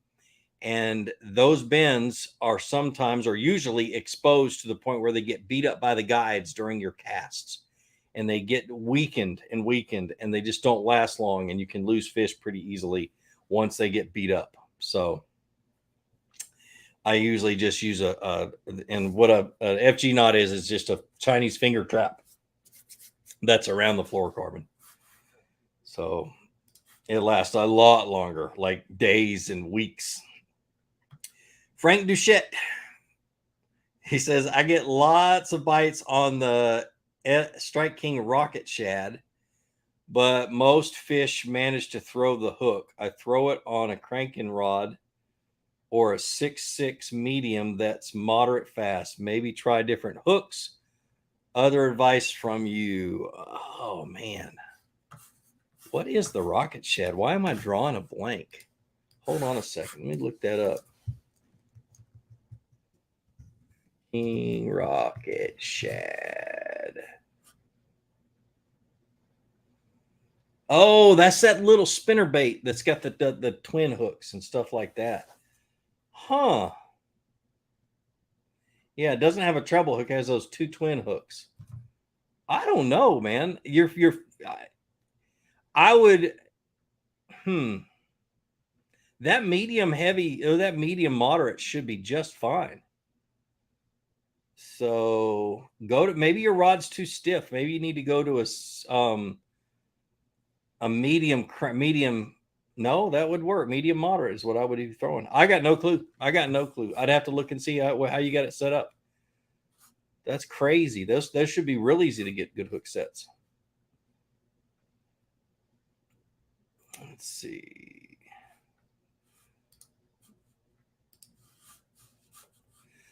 And those bends are sometimes, or usually, exposed to the point where they get beat up by the guides during your casts. And they get weakened, and they just don't last long. And you can lose fish pretty easily once they get beat up. So I usually just use and what a FG knot is just a Chinese finger trap that's around the fluorocarbon. So it lasts a lot longer, like days and weeks. Frank Duchette, he says, I get lots of bites on the Strike King Rocket Shad, but most fish manage to throw the hook. I throw it on a cranking rod or a 6.6 medium that's moderate fast. Maybe try different hooks. Other advice from you? Oh, man. What is the Rocket Shad? Why am I drawing a blank? Hold on a second. Let me look that up. King Rocket Shad. Oh, that's that little spinner bait that's got the twin hooks and stuff like that. Huh. Yeah, it doesn't have a treble hook, it has those two twin hooks. I don't know, man. I would that medium heavy or that medium moderate should be just fine. So go to, maybe your rod's too stiff. Maybe you need to go to a medium. No, that would work. Medium moderate is what I would be throwing. I got no clue. I'd have to look and see how you got it set up. That's crazy. Those should be real easy to get good hook sets. Let's see.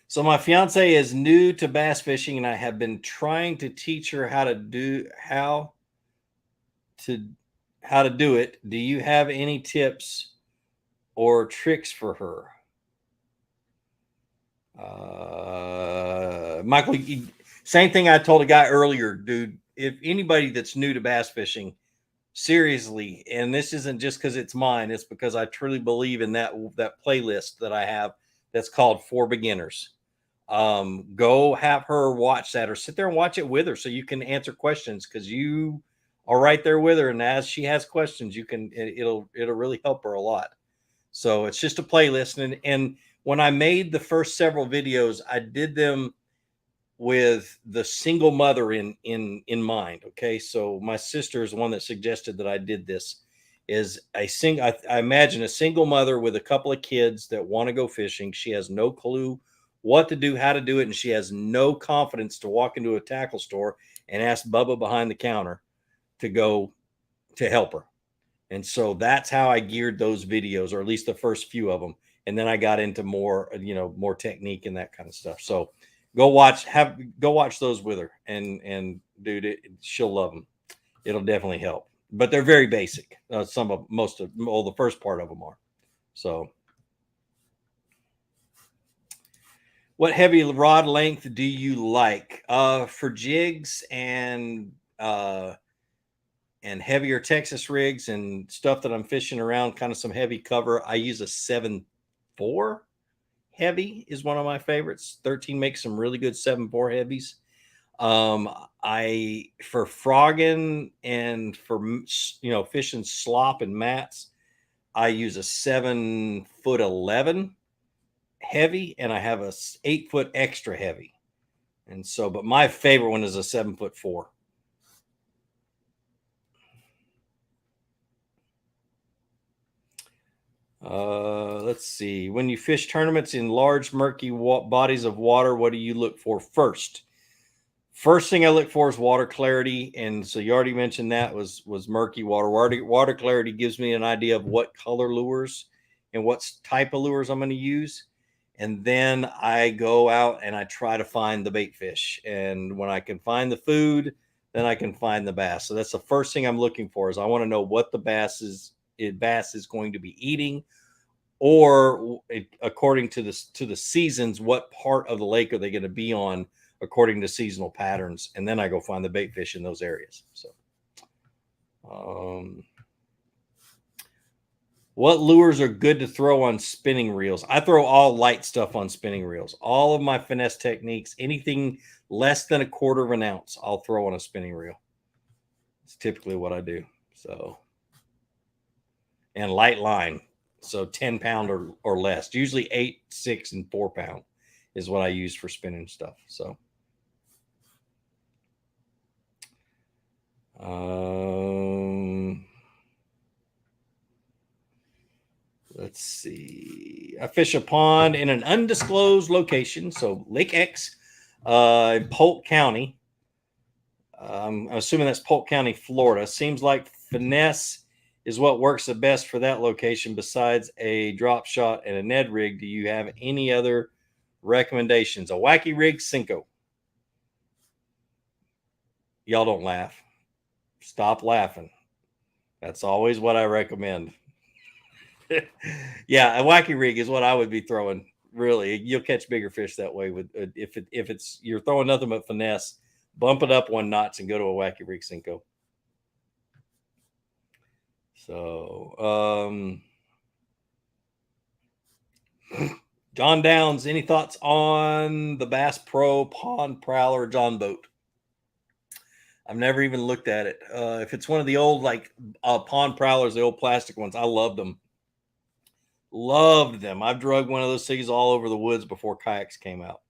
So my fiance is new to bass fishing, and I have been trying to teach her how to do it. Do you have any tips or tricks for her? Michael, same thing I told a guy earlier, dude. If anybody that's new to bass fishing, seriously, and this isn't just because it's mine, it's because I truly believe in that playlist that I have that's called For Beginners. Go have her watch that or sit there and watch it with her so you can answer questions, because you are right there with her, and as she has questions, it'll really help her a lot. So it's just a playlist, and when I made the first several videos, I did them with the single mother in mind. Okay, so my sister is the one that suggested that I did this. Is I imagine a single mother with a couple of kids that want to go fishing. She has no clue what to do, how to do it, and she has no confidence to walk into a tackle store and ask Bubba behind the counter to go to help her. And so that's how I geared those videos, or at least the first few of them. And then I got into more, more technique and that kind of stuff. So go watch those with her, and dude, she'll love them. It'll definitely help. But they're very basic. The first part of them are. So, what heavy rod length do you like? For jigs and heavier Texas rigs and stuff that I'm fishing around, kind of some heavy cover, I use a 7.4 heavy is one of my favorites. 13 makes some really good 7.4 heavies. I for frogging and for fishing slop and mats, I use a 7'11" heavy, and I have a 8-foot extra heavy. And so, but my favorite one is a 7'4". Let's see. When you fish tournaments in large, murky bodies of water, what do you look for first? First thing I look for is water clarity, and so you already mentioned that was murky water. Water clarity gives me an idea of what color lures and what type of lures I'm going to use, and then I go out and I try to find the bait fish. And when I can find the food, then I can find the bass. So that's the first thing I'm looking for. Is I want to know what the bass is going to be eating, or according to the seasons, what part of the lake are they going to be on according to seasonal patterns, and then I go find the bait fish in those areas. So, what lures are good to throw on spinning reels? I throw all light stuff on spinning reels. All of my finesse techniques, anything less than 1/4 of an ounce, I'll throw on a spinning reel. It's typically what I do. So, and light line, so 10-pound or less. Usually 8, 6, and 4-pound is what I use for spinning stuff. So. Let's see. I fish a pond in an undisclosed location, so Lake X, in Polk County. I'm assuming that's Polk County, Florida. Seems like finesse is what works the best for that location. Besides a drop shot and a Ned rig, do you have any other recommendations? A wacky rig, Cinco. Y'all don't laugh. Stop laughing. That's always what I recommend. Yeah, a wacky rig is what I would be throwing. Really, you'll catch bigger fish that way. With if it's you're throwing nothing but finesse, bump it up 1 notch and go to a wacky rig Cinco. So, John Downs, any thoughts on the Bass Pro Pond Prowler John boat? I've never even looked at it. If it's one of the old like pond prowlers, the old plastic ones, I loved them. Loved them. I've drug one of those things all over the woods before kayaks came out.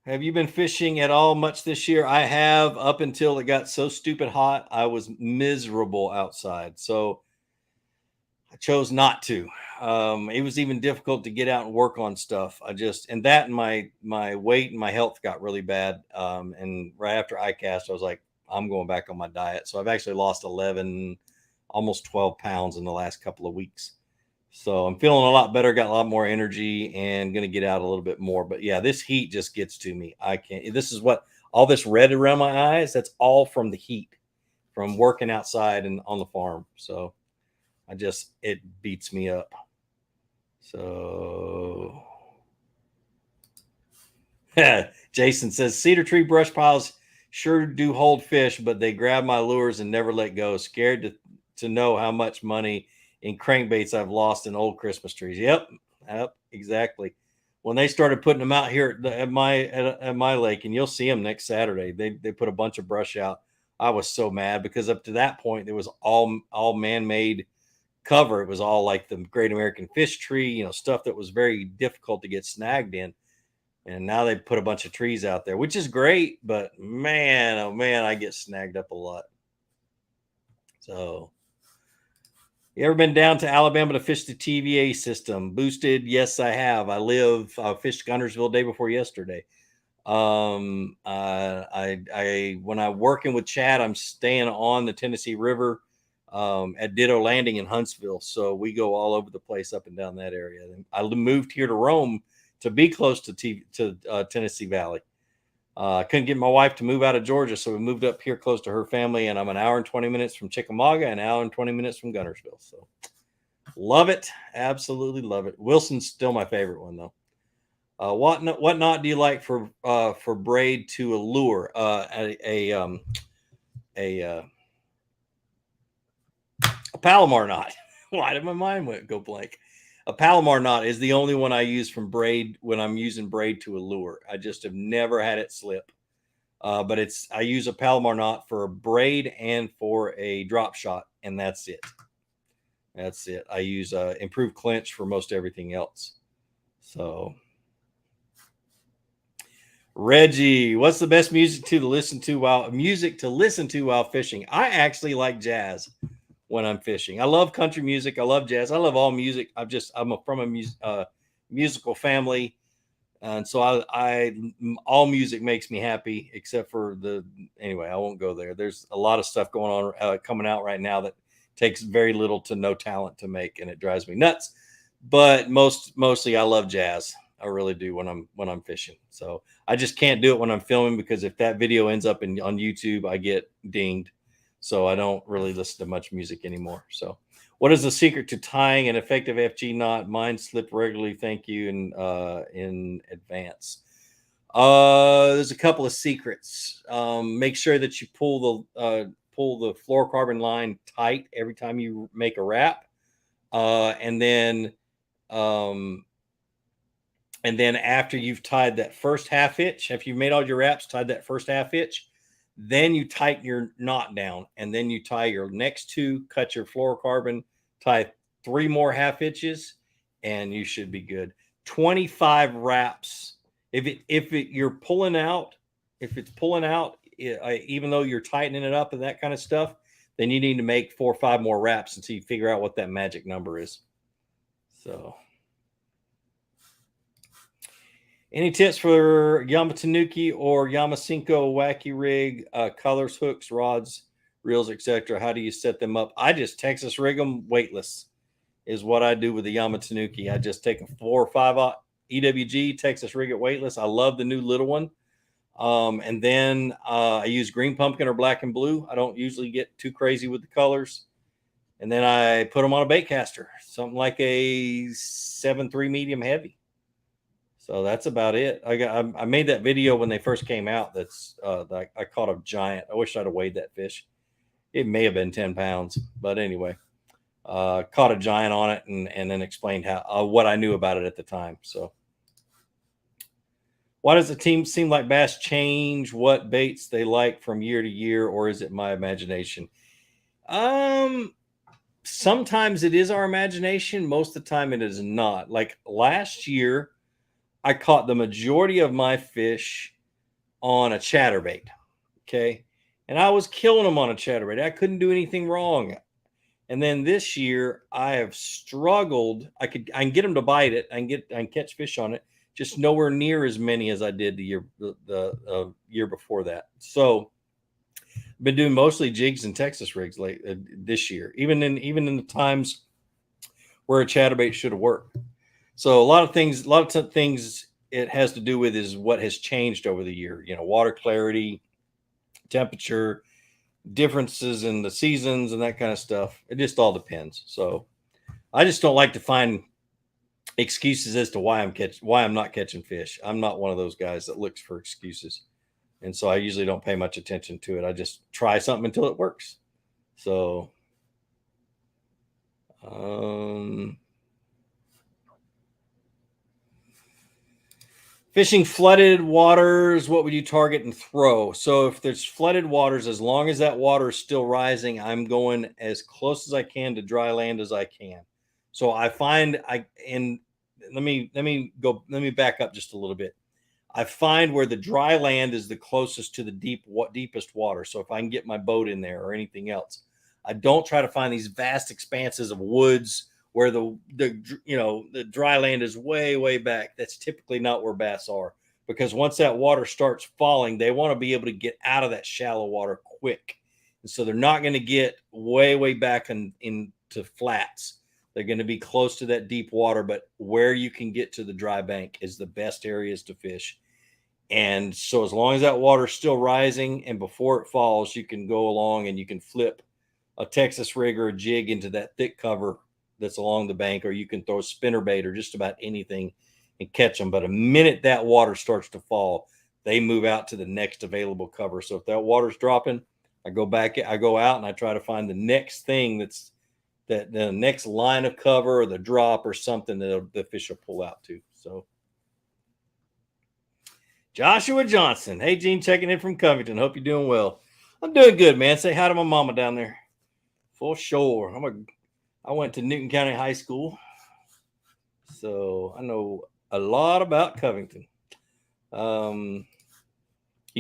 Have you been fishing at all much this year? I have, up until it got so stupid hot. I was miserable outside. So I chose not to. It was even difficult to get out and work on stuff. And my weight and my health got really bad. And right after ICAST, I was like, I'm going back on my diet. So I've actually lost 11, almost 12 pounds in the last couple of weeks. So I'm feeling a lot better, got a lot more energy, and going to get out a little bit more. But yeah, this heat just gets to me. I can't. This is what all this red around my eyes. That's all from the heat, from working outside and on the farm. So it beats me up. So Jason says cedar tree brush piles sure do hold fish, but they grab my lures and never let go. Scared to know how much money in crankbaits I've lost in old Christmas trees. Yep, exactly. When they started putting them out here at my lake, and you'll see them next Saturday, they put a bunch of brush out. I was so mad because up to that point it was all man-made cover. It was all like the Great American Fish Tree, stuff that was very difficult to get snagged in. And now they put a bunch of trees out there, which is great, but man, oh man, I get snagged up a lot. So, you ever been down to Alabama to fish the TVA system? Boosted? Yes, I have. I fished Guntersville day before yesterday. When I'm working with Chad, I'm staying on the Tennessee River at Ditto Landing in Huntsville. So we go all over the place up and down that area. And I moved here to Rome to be close to Tennessee Valley. I couldn't get my wife to move out of Georgia, so we moved up here close to her family, and I'm an hour and 20 minutes from Chickamauga, an hour and 20 minutes from Guntersville. So love it. Absolutely love it. Wilson's still my favorite one, though. What knot do you like for braid to a lure? A Palomar knot. Why did my mind go blank? A Palomar knot is the only one I use from braid when I'm using braid to a lure. I just have never had it slip. But I use a Palomar knot for a braid and for a drop shot, and that's it. That's it. I use improved clinch for most everything else. So, Reggie, what's the best music to listen to while fishing? I actually like jazz when I'm fishing. I love country music. I love jazz. I love all music. I'm from a musical family, and so all music makes me happy, except for anyway, I won't go there. There's a lot of stuff going on coming out right now that takes very little to no talent to make, and it drives me nuts. But mostly I love jazz. I really do when I'm fishing. So I just can't do it when I'm filming, because if that video ends up on YouTube, I get dinged. So I don't really listen to much music anymore. So, what is the secret to tying an effective FG knot? Mine slip regularly. Thank you in advance. There's a couple of secrets. Make sure that you pull the fluorocarbon line tight every time you make a wrap, and then after you've tied that first half hitch, if you've made all your wraps, tied that first half hitch, then you tighten your knot down, and then you tie your next two, cut your fluorocarbon, tie 3 more half hitches, and you should be good. 25 wraps. If it's pulling out, even though you're tightening it up and that kind of stuff, then you need to make 4 or 5 more wraps until you figure out what that magic number is. So, any tips for Yamatanuki or Yamasenko wacky rig, colors, hooks, rods, reels, etc.? How do you set them up? I just Texas rig them weightless is what I do with the Yamatanuki. I just take a 4 or 5 EWG, Texas rig it weightless. I love the new little one. And then I use green pumpkin or black and blue. I don't usually get too crazy with the colors. And then I put them on a bait caster, something like a 7.3 medium heavy. So that's about it. I made that video when they first came out. I caught a giant. I wish I'd have weighed that fish. It may have been 10 pounds, but anyway, caught a giant on it and then explained how what I knew about it at the time. So, why does the team seem like bass change what baits they like from year to year, or is it my imagination? Sometimes it is our imagination. Most of the time, it is not. Like last year, I caught the majority of my fish on a chatterbait. Okay. And I was killing them on a chatterbait. I couldn't do anything wrong. And then this year I have struggled. I can get them to bite it. I can catch fish on it, just nowhere near as many as I did the year before that. So I've been doing mostly jigs and Texas rigs late this year, even in the times where a chatterbait should have worked. So a lot of things it has to do with is what has changed over the year. Water clarity, temperature, differences in the seasons, and that kind of stuff. It just all depends. So I just don't like to find excuses as to why I'm not catching fish. I'm not one of those guys that looks for excuses, and so I usually don't pay much attention to it. I just try something until it works. So fishing flooded waters, what would you target and throw? So if there's flooded waters, as long as that water is still rising, I'm going as close as I can to dry land as I can. So I find let me back up just a little bit. I find where the dry land is the closest to the deepest water. So if I can get my boat in there or anything else, I don't try to find these vast expanses of woods where the dry land is way back. That's typically not where bass are, because once that water starts falling, they want to be able to get out of that shallow water quick. And so they're not going to get way back into flats. They're going to be close to that deep water, but where you can get to the dry bank is the best areas to fish. And so as long as that water's still rising and before it falls, you can go along and you can flip a Texas rig or a jig into that thick cover that's along the bank, or you can throw a spinner bait or just about anything and catch them. But a minute that water starts to fall, they move out to the next available cover. So if that water's dropping, I go out and I try to find the next thing that's the next line of cover or the drop or something that the fish will pull out to. So Joshua Johnson. Hey, Gene, checking in from Covington. Hope you're doing well. I'm doing good, man. Say hi to my mama down there. For sure. I went to Newton County High School, so I know a lot about Covington. You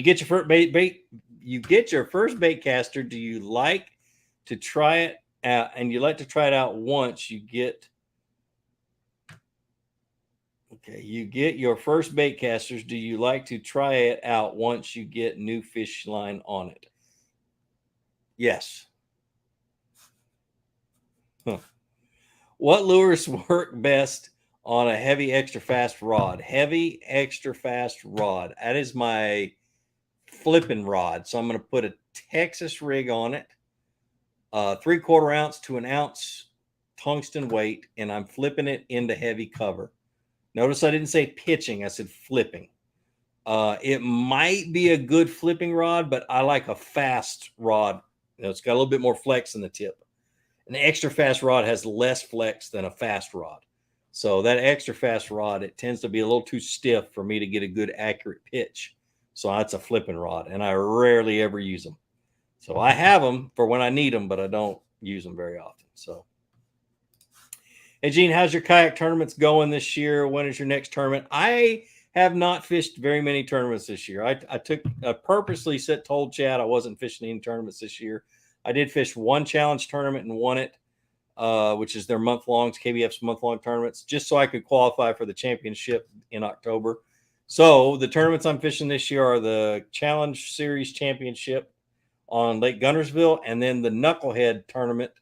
get your first bait. You get your first bait caster. Do you like to try it out? And you like to try it out once you get. Okay, you get your first bait casters. Do you like to try it out once you get new fish line on it? Yes. Huh. What lures work best on a heavy extra fast rod? Heavy extra fast rod. That is my flipping rod. So I'm going to put a Texas rig on it, 3/4 ounce to an ounce tungsten weight, and I'm flipping it into heavy cover. Notice I didn't say pitching, I said flipping. It might be a good flipping rod, but I like a fast rod. It's got a little bit more flex in the tip. An extra fast rod has less flex than a fast rod. So that extra fast rod, it tends to be a little too stiff for me to get a good accurate pitch. So that's a flipping rod, and I rarely ever use them. So I have them for when I need them, but I don't use them very often. So, hey, Gene, how's your kayak tournaments going this year? When is your next tournament? I have not fished very many tournaments this year. I purposely told Chad I wasn't fishing any tournaments this year. I did fish one challenge tournament and won it, which is their KBF's month-long tournaments, just so I could qualify for the championship in October. So the tournaments I'm fishing this year are the Challenge Series Championship on Lake Guntersville, and then the Knucklehead tournament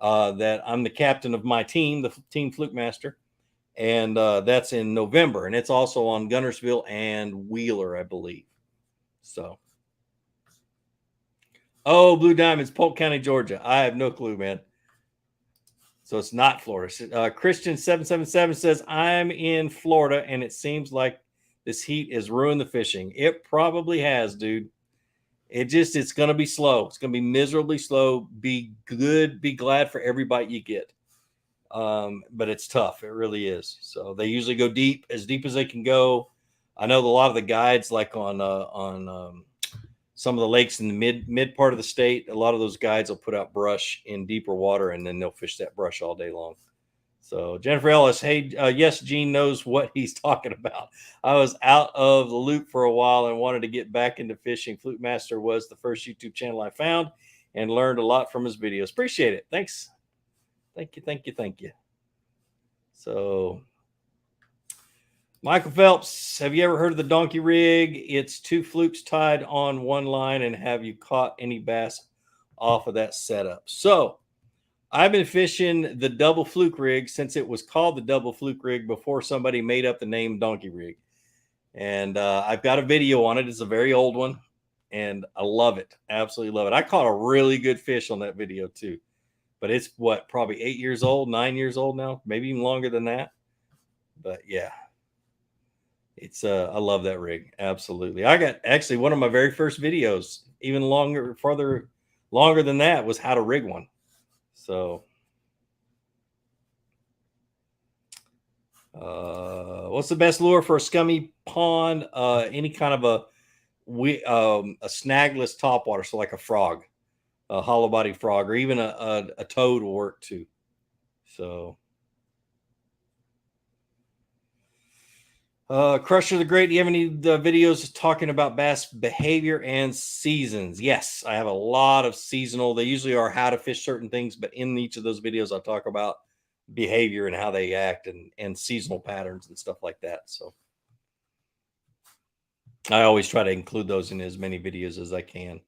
that I'm the captain of my team, the Team Fluke Master, and that's in November, and it's also on Guntersville and Wheeler, I believe. So, Blue Diamonds, Polk County, Georgia. I have no clue, man. So it's not Florida. Christian 777 says, I'm in Florida, and it seems like this heat has ruined the fishing. It probably has, dude. It's going to be slow. It's going to be miserably slow. Be good. Be glad for every bite you get. But it's tough. It really is. So they usually go deep as they can go. I know a lot of the guides, like on some of the lakes in the mid part of the state, a lot of those guides will put out brush in deeper water, and then they'll fish that brush all day long. So Jennifer Ellis, hey, yes, Gene knows what he's talking about. I was out of the loop for a while and wanted to get back into fishing. Flute Master was the first YouTube channel I found and learned a lot from his videos. Appreciate it. Thanks. Thank you. So Michael Phelps, have you ever heard of the donkey rig? It's 2 flukes tied on one line. And have you caught any bass off of that setup? So I've been fishing the double fluke rig since it was called the double fluke rig before somebody made up the name donkey rig. And I've got a video on it. It's a very old one, and I love it. Absolutely love it. I caught a really good fish on that video too. But it's probably 8 years old, 9 years old now, maybe even longer than that. But yeah, it's I love that rig. Absolutely. I got actually one of my very first videos, even longer than that, was how to rig one. So what's the best lure for a scummy pond? Any kind of a snagless topwater, so like a frog, a hollow body frog, or even a toad will work too. So Crusher the Great, do you have any videos talking about bass behavior and seasons? Yes, I have a lot of seasonal. They usually are how to fish certain things, but in each of those videos, I talk about behavior and how they act and seasonal patterns and stuff like that. So I always try to include those in as many videos as I can.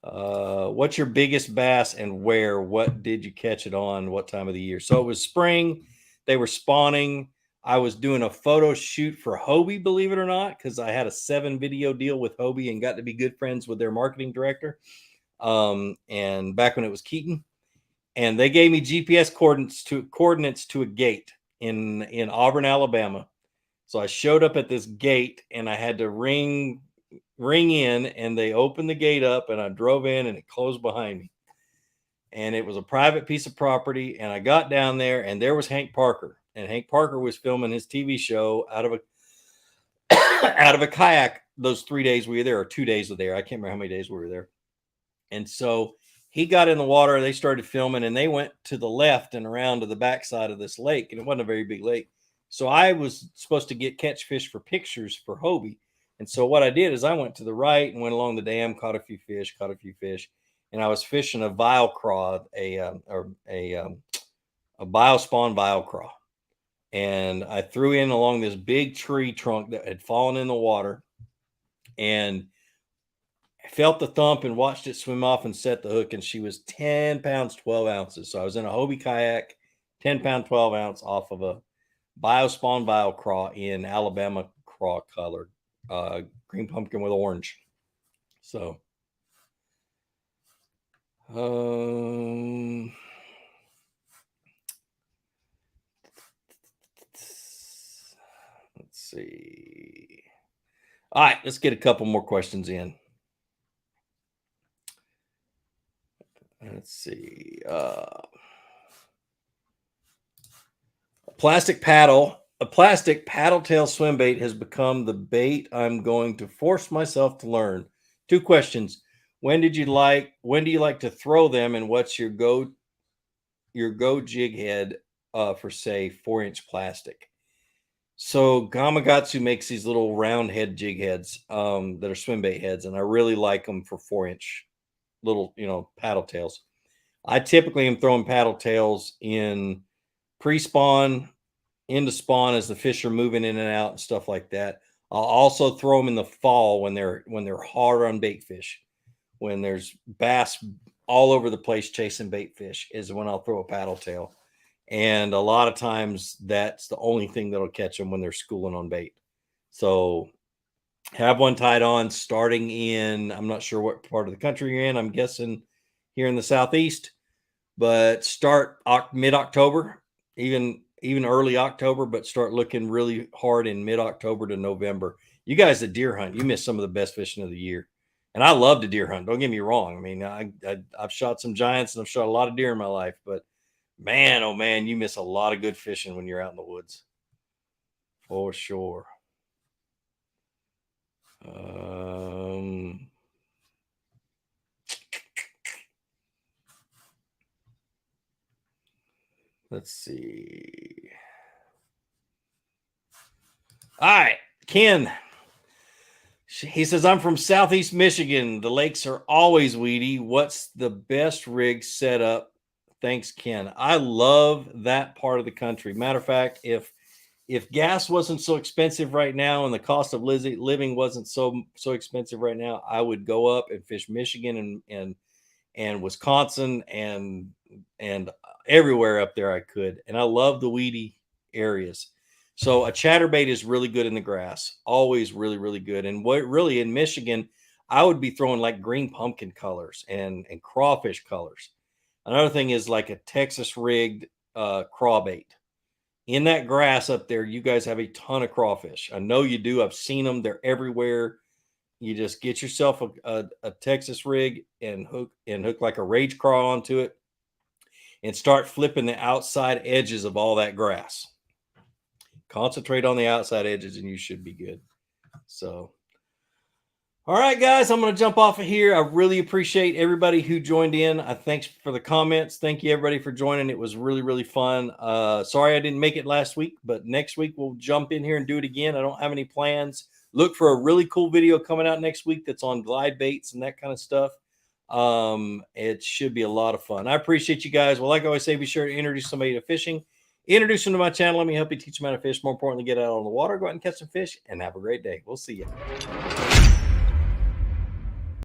What's your biggest bass and where? What did you catch it on? What time of the year? So it was spring. They were spawning. I was doing a photo shoot for Hobie, believe it or not, because I had a 7 video deal with Hobie and got to be good friends with their marketing director. And back when it was Keaton, and they gave me GPS coordinates to a gate in Auburn, Alabama. So I showed up at this gate and I had to ring in, and they opened the gate up, and I drove in and it closed behind me. And it was a private piece of property. And I got down there, and there was Hank Parker. And Hank Parker was filming his TV show out of a kayak those 3 days we were there, or 2 days we were there. I can't remember how many days we were there. And so he got in the water, they started filming, and they went to the left and around to the backside of this lake. And it wasn't a very big lake. So I was supposed to catch fish for pictures for Hobie. And so what I did is I went to the right and went along the dam, caught a few fish. And I was fishing a vile craw, a biospawn vile craw. And I threw in along this big tree trunk that had fallen in the water, and I felt the thump and watched it swim off and set the hook. And she was 10 pounds, 12 ounces. So I was in a Hobie kayak, 10 pound, 12 ounce off of a biospawn vile craw in Alabama craw color, green pumpkin with orange. So, let's see. All right, let's get a couple more questions in. Let's see. A plastic paddle tail swim bait has become the bait I'm going to force myself to learn. 2 questions. When do you like to throw them, and what's your go jig head for, say, 4-inch plastic? So Gamakatsu makes these little round head jig heads that are swim bait heads, and I really like them for 4-inch little, paddle tails. I typically am throwing paddle tails in pre-spawn, into spawn as the fish are moving in and out and stuff like that. I'll also throw them in the fall when they're hard on bait fish. When there's bass all over the place chasing bait fish is when I'll throw a paddle tail. And a lot of times that's the only thing that'll catch them when they're schooling on bait. So have one tied on starting in, I'm not sure what part of the country you're in. I'm guessing here in the Southeast, but start mid-October, even early October, but start looking really hard in mid-October to November. You guys that deer hunt, you miss some of the best fishing of the year. And I love to deer hunt. Don't get me wrong. I mean, I've shot some giants and I've shot a lot of deer in my life, but man, oh man, you miss a lot of good fishing when you're out in the woods. For sure. Let's see. All right, Ken. He says, I'm from Southeast Michigan. The lakes are always weedy. What's the best rig setup? Thanks, Ken. I love that part of the country. Matter of fact, if gas wasn't so expensive right now and the cost of living wasn't so expensive right now, I would go up and fish Michigan and Wisconsin and everywhere up there I could. And I love the weedy areas. So a chatterbait is really good in the grass, always really, really good. And what really in Michigan, I would be throwing like green pumpkin colors and crawfish colors. Another thing is like a Texas rigged crawbait. In that grass up there, you guys have a ton of crawfish. I know you do. I've seen them. They're everywhere. You just get yourself a Texas rig and hook like a rage craw onto it and start flipping the outside edges of all that grass. Concentrate on the outside edges and you should be good. So, all right, guys, I'm going to jump off of here. I really appreciate everybody who joined in. Thanks for the comments. Thank you, everybody, for joining. It was really, really fun. Sorry I didn't make it last week, but next week we'll jump in here and do it again. I don't have any plans. Look for a really cool video coming out next week that's on glide baits and that kind of stuff. It should be a lot of fun. I appreciate you guys. Well, like I always say, be sure to introduce somebody to fishing. Introduce them to my channel. Let me help you teach them how to fish. More importantly, get out on the water, go out and catch some fish, and have a great day. We'll see you.